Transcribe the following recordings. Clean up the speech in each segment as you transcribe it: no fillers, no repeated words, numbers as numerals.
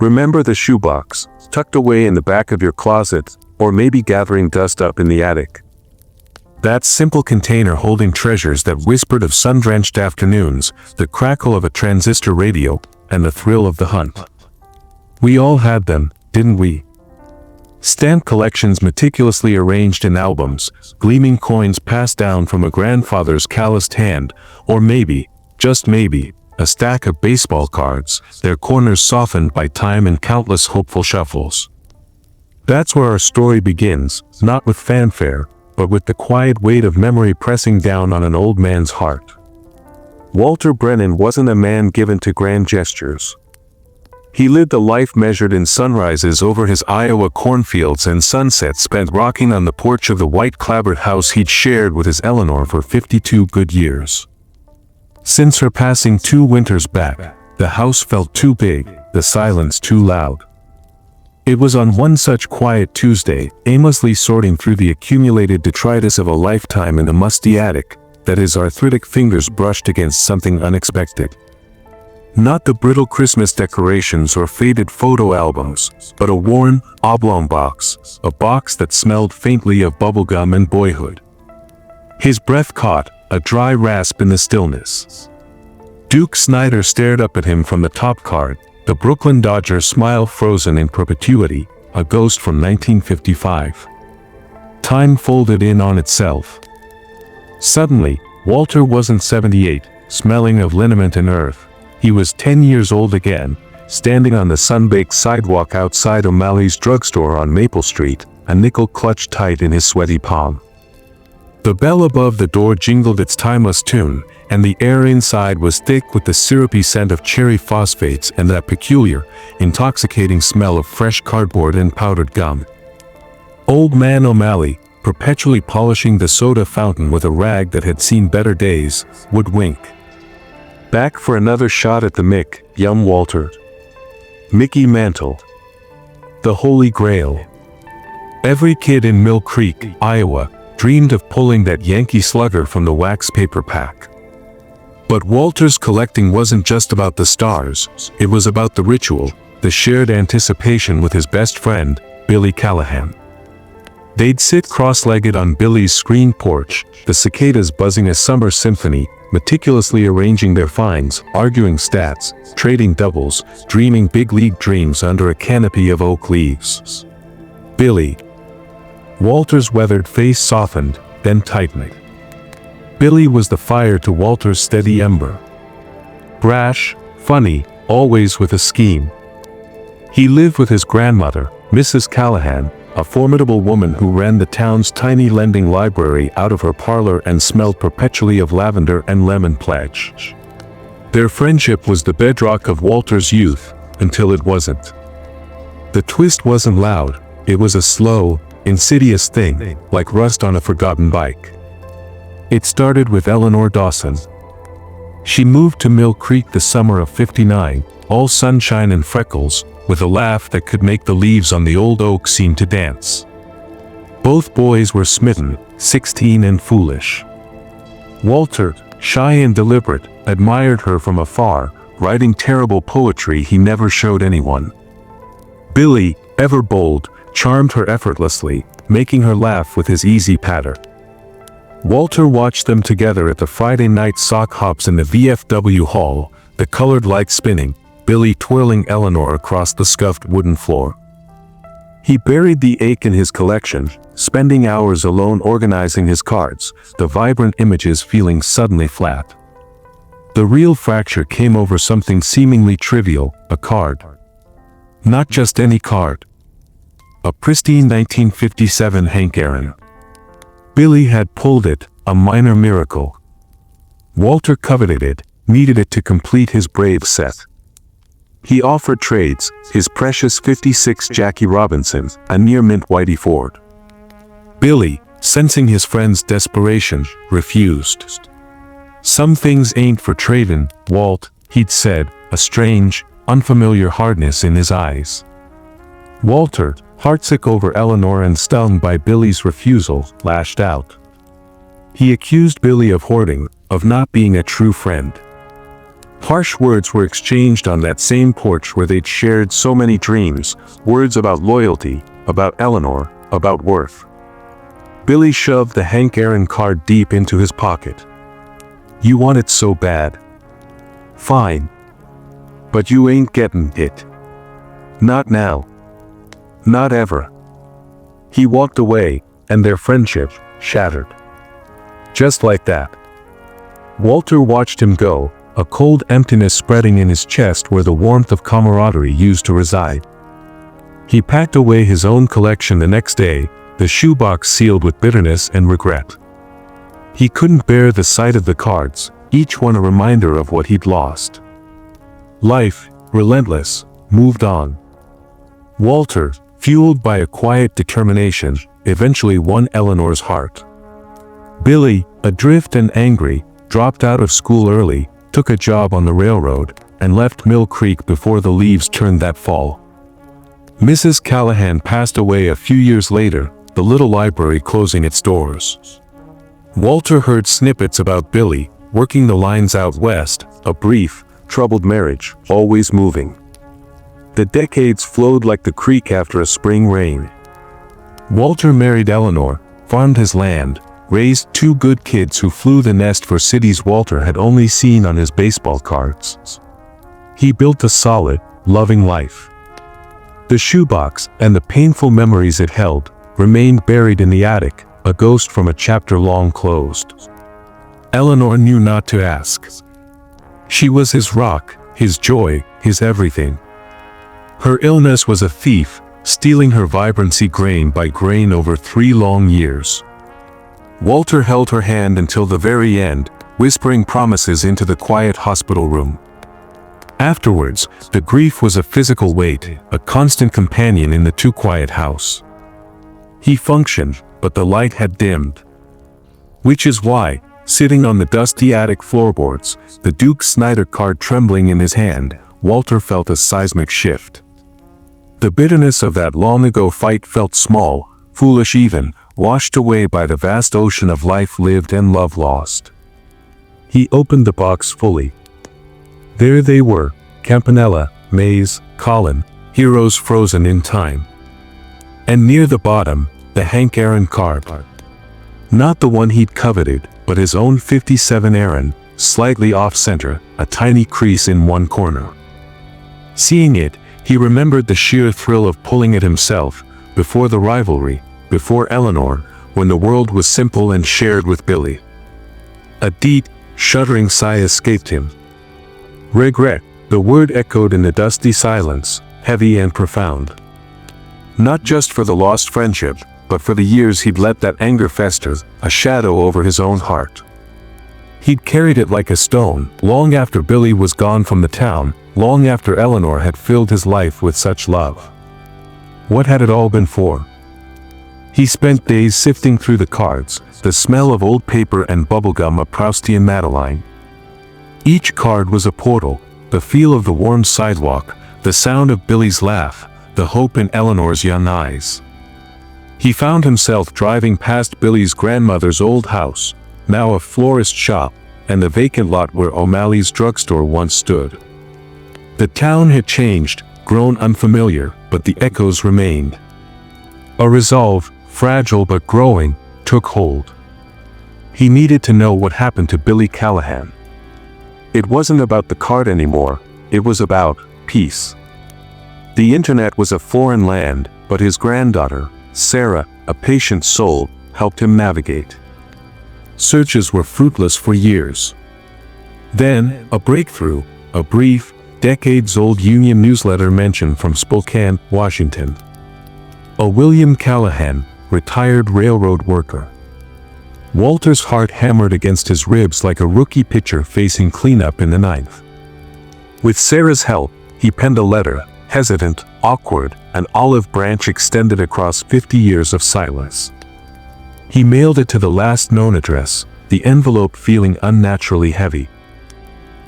Remember the shoebox, tucked away in the back of your closet, or maybe gathering dust up in the attic? That simple container holding treasures that whispered of sun-drenched afternoons, the crackle of a transistor radio, and the thrill of the hunt. We all had them, didn't we? Stamp collections meticulously arranged in albums, gleaming coins passed down from a grandfather's calloused hand, or maybe, just maybe, a stack of baseball cards, their corners softened by time and countless hopeful shuffles. That's where our story begins, not with fanfare, but with the quiet weight of memory pressing down on an old man's heart. Walter Brennan wasn't a man given to grand gestures. He lived a life measured in sunrises over his Iowa cornfields and sunsets spent rocking on the porch of the white clapboard house he'd shared with his Eleanor for 52 good years. Since her passing 2 winters back, the house felt too big, the silence too loud. It was on one such quiet Tuesday, aimlessly sorting through the accumulated detritus of a lifetime in the musty attic, that his arthritic fingers brushed against something unexpected. Not the brittle Christmas decorations or faded photo albums, but a worn, oblong box, a box that smelled faintly of bubblegum and boyhood. His breath caught, a dry rasp in the stillness. Duke Snyder stared up at him from the top card, the Brooklyn Dodger smile frozen in perpetuity, a ghost from 1955. Time folded in on itself. Suddenly, Walter wasn't 78, smelling of liniment and earth. He was 10 years old again, standing on the sun-baked sidewalk outside O'Malley's drugstore on Maple Street, a nickel clutched tight in his sweaty palm. The bell above the door jingled its timeless tune, and the air inside was thick with the syrupy scent of cherry phosphates and that peculiar, intoxicating smell of fresh cardboard and powdered gum. Old Man O'Malley, perpetually polishing the soda fountain with a rag that had seen better days, would wink. Back for another shot at the Mick, young Walter. Mickey Mantle. The Holy Grail. Every kid in Mill Creek, Iowa, dreamed of pulling that Yankee slugger from the wax paper pack. But Walter's collecting wasn't just about the stars, it was about the ritual, the shared anticipation with his best friend, Billy Callahan. They'd sit cross-legged on Billy's screen porch, the cicadas buzzing a summer symphony, meticulously arranging their finds, arguing stats, trading doubles, dreaming big league dreams under a canopy of oak leaves. Billy. Walter's weathered face softened, then tightened. Billy was the fire to Walter's steady ember. Brash, funny, always with a scheme. He lived with his grandmother, Mrs. Callahan, a formidable woman who ran the town's tiny lending library out of her parlor and smelled perpetually of lavender and lemon pledge. Their friendship was the bedrock of Walter's youth, until it wasn't. The twist wasn't loud, it was a slow, insidious thing, like rust on a forgotten bike. It started with Eleanor Dawson. She moved to Mill Creek the summer of '59, all sunshine and freckles, with a laugh that could make the leaves on the old oak seem to dance. Both boys were smitten, 16 and foolish. Walter, shy and deliberate, admired her from afar, writing terrible poetry he never showed anyone. Billy, ever bold, charmed her effortlessly, making her laugh with his easy patter. Walter watched them together at the Friday night sock hops in the VFW hall, the colored lights spinning, Billy twirling Eleanor across the scuffed wooden floor. He buried the ache in his collection, spending hours alone organizing his cards, the vibrant images feeling suddenly flat. The real fracture came over something seemingly trivial, a card. Not just any card. A pristine 1957 Hank Aaron. Billy had pulled it, a minor miracle. Walter coveted it, needed it to complete his Brave set. He offered trades, his precious '56 Jackie Robinson, a near-mint Whitey Ford. Billy, sensing his friend's desperation, refused. "Some things ain't for tradin', Walt," he'd said, a strange, unfamiliar hardness in his eyes. Walter, heartsick over Eleanor and stung by Billy's refusal, lashed out. He accused Billy of hoarding, of not being a true friend. Harsh words were exchanged on that same porch where they'd shared so many dreams, words about loyalty, about Eleanor, about worth. Billy shoved the Hank Aaron card deep into his pocket. "You want it so bad. Fine. But you ain't getting it. Not now. Not ever." He walked away, and their friendship shattered. Just like that. Walter watched him go, a cold emptiness spreading in his chest where the warmth of camaraderie used to reside. He packed away his own collection the next day, the shoebox sealed with bitterness and regret. He couldn't bear the sight of the cards, each one a reminder of what he'd lost. Life, relentless, moved on. Walter, fueled by a quiet determination, eventually won Eleanor's heart. Billy, adrift and angry, dropped out of school early, took a job on the railroad, and left Mill Creek before the leaves turned that fall. Mrs. Callahan passed away a few years later, the little library closing its doors. Walter heard snippets about Billy, working the lines out west, a brief, troubled marriage, always moving. The decades flowed like the creek after a spring rain. Walter married Eleanor, farmed his land, raised two good kids who flew the nest for cities Walter had only seen on his baseball cards. He built a solid, loving life. The shoebox, and the painful memories it held, remained buried in the attic, a ghost from a chapter long closed. Eleanor knew not to ask. She was his rock, his joy, his everything. Her illness was a thief, stealing her vibrancy grain by grain over 3 long years. Walter held her hand until the very end, whispering promises into the quiet hospital room. Afterwards, the grief was a physical weight, a constant companion in the too quiet house. He functioned, but the light had dimmed. Which is why, sitting on the dusty attic floorboards, the Duke Snyder card trembling in his hand, Walter felt a seismic shift. The bitterness of that long-ago fight felt small, foolish even, washed away by the vast ocean of life lived and love lost. He opened the box fully. There they were, Campanella, Mays, Colin, heroes frozen in time. And near the bottom, the Hank Aaron card. Not the one he'd coveted, but his own 57 Aaron, slightly off-center, a tiny crease in one corner. Seeing it, he remembered the sheer thrill of pulling it himself, before the rivalry, before Eleanor, when the world was simple and shared with Billy. A deep, shuddering sigh escaped him. Regret, the word echoed in the dusty silence, heavy and profound. Not just for the lost friendship, but for the years he'd let that anger fester, a shadow over his own heart. He'd carried it like a stone, long after Billy was gone from the town, long after Eleanor had filled his life with such love. What had it all been for? He spent days sifting through the cards, the smell of old paper and bubblegum a Proustian Madeline. Each card was a portal, the feel of the warm sidewalk, the sound of Billy's laugh, the hope in Eleanor's young eyes. He found himself driving past Billy's grandmother's old house, now a florist shop, and the vacant lot where O'Malley's drugstore once stood. The town had changed, grown unfamiliar, but the echoes remained. A resolve, fragile but growing, took hold. He needed to know what happened to Billy Callahan. It wasn't about the card anymore, it was about peace. The internet was a foreign land, but his granddaughter, Sarah, a patient soul, helped him navigate. Searches were fruitless for years. Then, a breakthrough, a brief, decades-old union newsletter mention from Spokane, Washington. A William Callahan, retired railroad worker. Walter's heart hammered against his ribs like a rookie pitcher facing cleanup in the ninth. With Sarah's help, he penned a letter, hesitant, awkward, an olive branch extended across 50 years of silence. He mailed it to the last known address, the envelope feeling unnaturally heavy.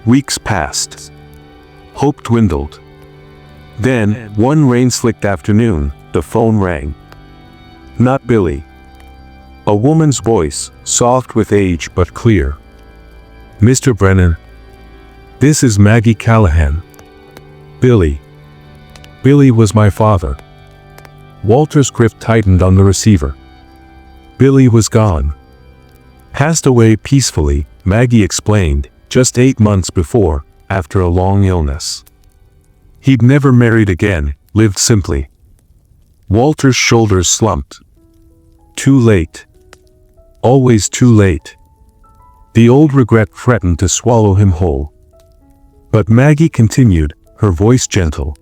Weeks passed. Hope dwindled. Then, one rain-slicked afternoon, the phone rang. Not Billy. A woman's voice, soft with age but clear. "Mr. Brennan." This is Maggie Callahan. Billy. Billy was my father. Walter's grip tightened on the receiver. Billy was gone. Passed away peacefully, Maggie explained, just 8 months before, after a long illness. He'd never married again, lived simply. Walter's shoulders slumped. Too late. Always too late. The old regret threatened to swallow him whole. But Maggie continued, her voice gentle.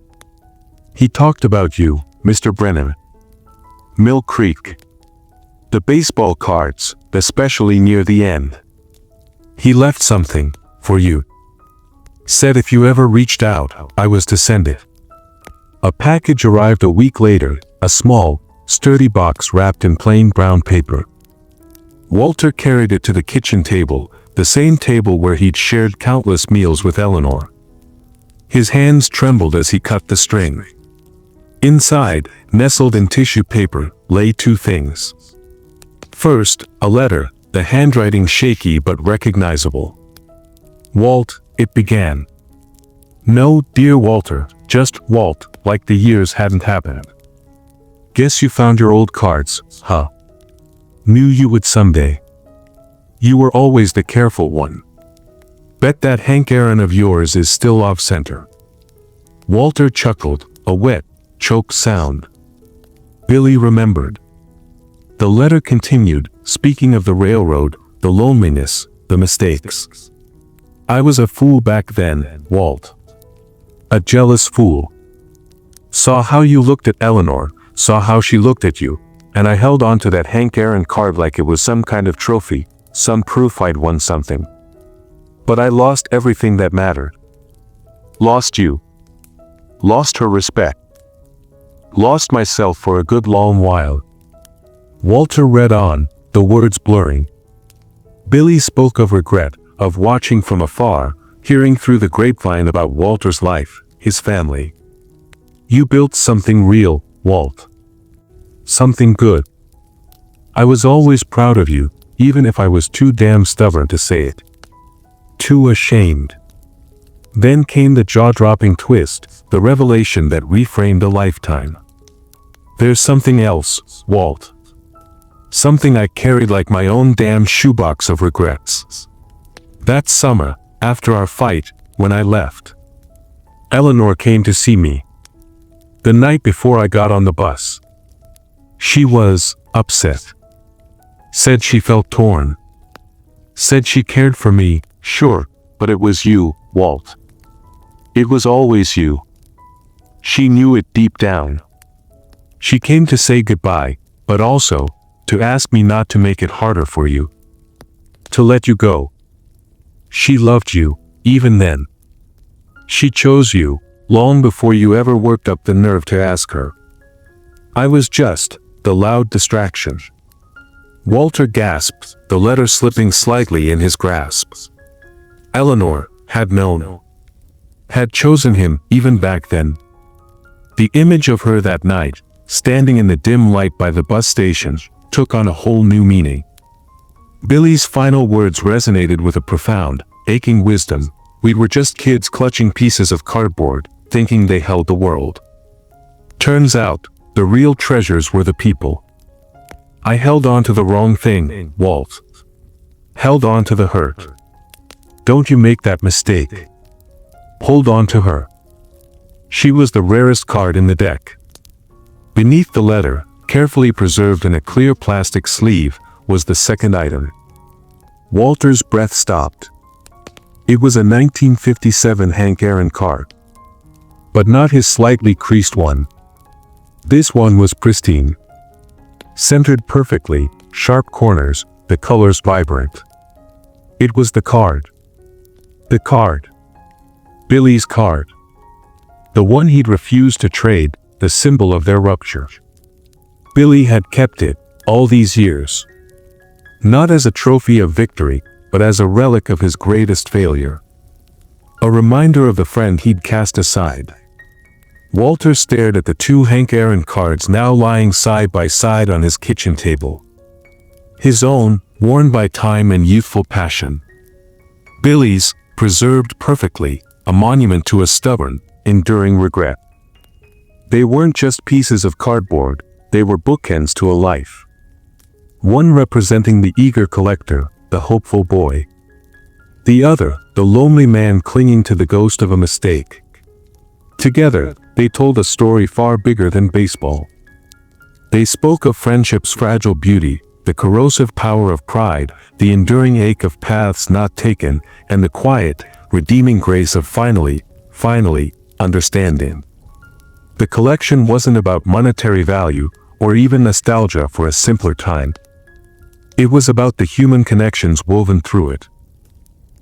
He talked about you, Mr. Brennan. Mill Creek. The baseball cards, especially near the end. He left something, for you. Said if you ever reached out, I was to send it. A package arrived a week later, a small, sturdy box wrapped in plain brown paper. Walter carried it to the kitchen table, the same table where he'd shared countless meals with Eleanor. His hands trembled as he cut the string. Inside, nestled in tissue paper, lay 2 things. First, a letter, the handwriting shaky but recognizable. Walt, it began. No, dear Walter, just Walt, like the years hadn't happened. Guess you found your old cards, huh? Knew you would someday. You were always the careful one. Bet that Hank Aaron of yours is still off center. Walter chuckled, a wet, choked sound. Billy remembered. The letter continued, speaking of the railroad, the loneliness, the mistakes. I was a fool back then, Walt. A jealous fool. Saw how you looked at Eleanor, saw how she looked at you, and I held on to that Hank Aaron card like it was some kind of trophy, some proof I'd won something. But I lost everything that mattered. Lost you. Lost her respect. Lost myself for a good long while. Walter read on, the words blurring. Billy spoke of regret, of watching from afar, hearing through the grapevine about Walter's life, his family. You built something real, Walt. Something good. I was always proud of you, even if I was too damn stubborn to say it. Too ashamed. Then came the jaw-dropping twist, the revelation that reframed a lifetime. There's something else, Walt. Something I carried like my own damn shoebox of regrets. That summer, after our fight, when I left. Eleanor came to see me. The night before I got on the bus. She was upset. Said she felt torn. Said she cared for me, sure, but it was you, Walt. It was always you. She knew it deep down. She came to say goodbye, but also, to ask me not to make it harder for you. To let you go. She loved you, even then. She chose you, long before you ever worked up the nerve to ask her. I was just the loud distraction. Walter gasped, the letter slipping slightly in his grasp. Eleanor had known. Had chosen him, even back then. The image of her that night, standing in the dim light by the bus station, took on a whole new meaning. Billy's final words resonated with a profound, aching wisdom. We were just kids clutching pieces of cardboard, thinking they held the world. Turns out, the real treasures were the people. I held on to the wrong thing, Walt. Held on to the hurt. Don't you make that mistake. Hold on to her. She was the rarest card in the deck. Beneath the letter, carefully preserved in a clear plastic sleeve, was the second item. Walter's breath stopped. It was a 1957 Hank Aaron card. But not his slightly creased one. This one was pristine. Centered perfectly, sharp corners, the colors vibrant. It was the card. The card. Billy's card. The one he'd refused to trade, the symbol of their rupture. Billy had kept it, all these years. Not as a trophy of victory, but as a relic of his greatest failure. A reminder of the friend he'd cast aside. Walter stared at the 2 Hank Aaron cards now lying side by side on his kitchen table. His own, worn by time and youthful passion. Billy's, preserved perfectly, a monument to a stubborn, enduring regret. They weren't just pieces of cardboard, they were bookends to a life. One representing the eager collector, the hopeful boy. The other, the lonely man clinging to the ghost of a mistake. Together, they told a story far bigger than baseball. They spoke of friendship's fragile beauty, the corrosive power of pride, the enduring ache of paths not taken, and the quiet, redeeming grace of finally understanding. The collection wasn't about monetary value, or even nostalgia for a simpler time. It was about the human connections woven through it.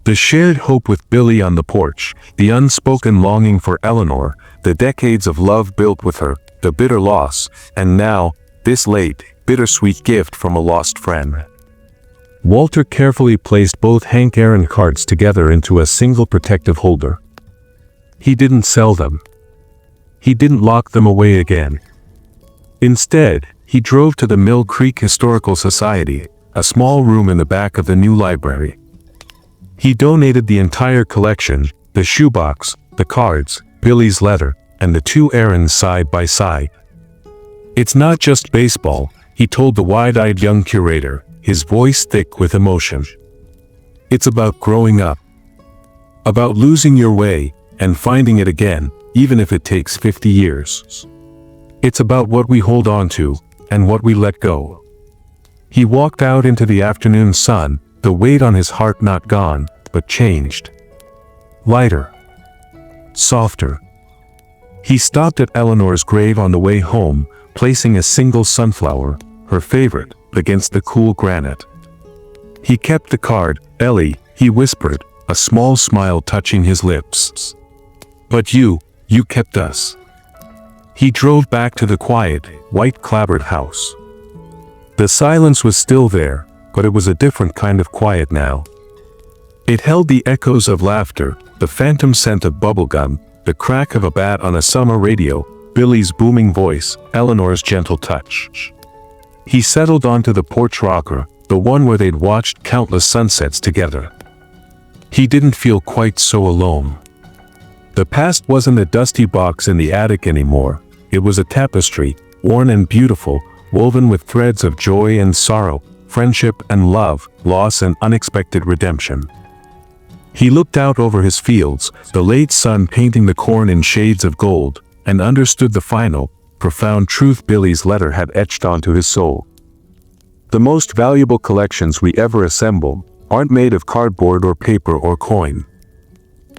The shared hope with Billy on the porch, the unspoken longing for Eleanor, the decades of love built with her, the bitter loss, and now, this late, bittersweet gift from a lost friend. Walter carefully placed both Hank Aaron cards together into a single protective holder. He didn't sell them. He didn't lock them away again. Instead, he drove to the Mill Creek Historical Society, a small room in the back of the new library. He donated the entire collection, the shoebox, the cards, Billy's letter, and the two Aarons side by side. It's not just baseball, he told the wide-eyed young curator, his voice thick with emotion. It's about growing up. About losing your way, and finding it again, even if it takes 50 years. It's about what we hold on to, and what we let go. He walked out into the afternoon sun, the weight on his heart not gone, but changed. Lighter. Softer. He stopped at Eleanor's grave on the way home, placing a single sunflower, her favorite, against the cool granite. He kept the card. "Ellie," he whispered, a small smile touching his lips. "But you kept us." He drove back to the quiet, white-clapboard house. The silence was still there, but it was a different kind of quiet now. It held the echoes of laughter, the phantom scent of bubblegum, the crack of a bat on a summer radio, Billy's booming voice, Eleanor's gentle touch. He settled onto the porch rocker, the one where they'd watched countless sunsets together. He didn't feel quite so alone. The past wasn't a dusty box in the attic anymore. It was a tapestry, worn and beautiful, woven with threads of joy and sorrow, friendship and love, loss and unexpected redemption. He looked out over his fields, the late sun painting the corn in shades of gold, and understood the final, profound truth Billy's letter had etched onto his soul. The most valuable collections we ever assemble aren't made of cardboard or paper or coin.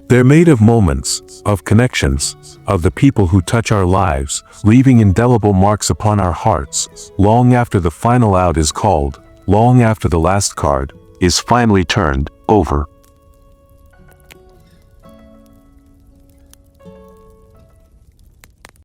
They're made of moments, of connections, of the people who touch our lives, leaving indelible marks upon our hearts, long after the final out is called, long after the last card is finally turned over.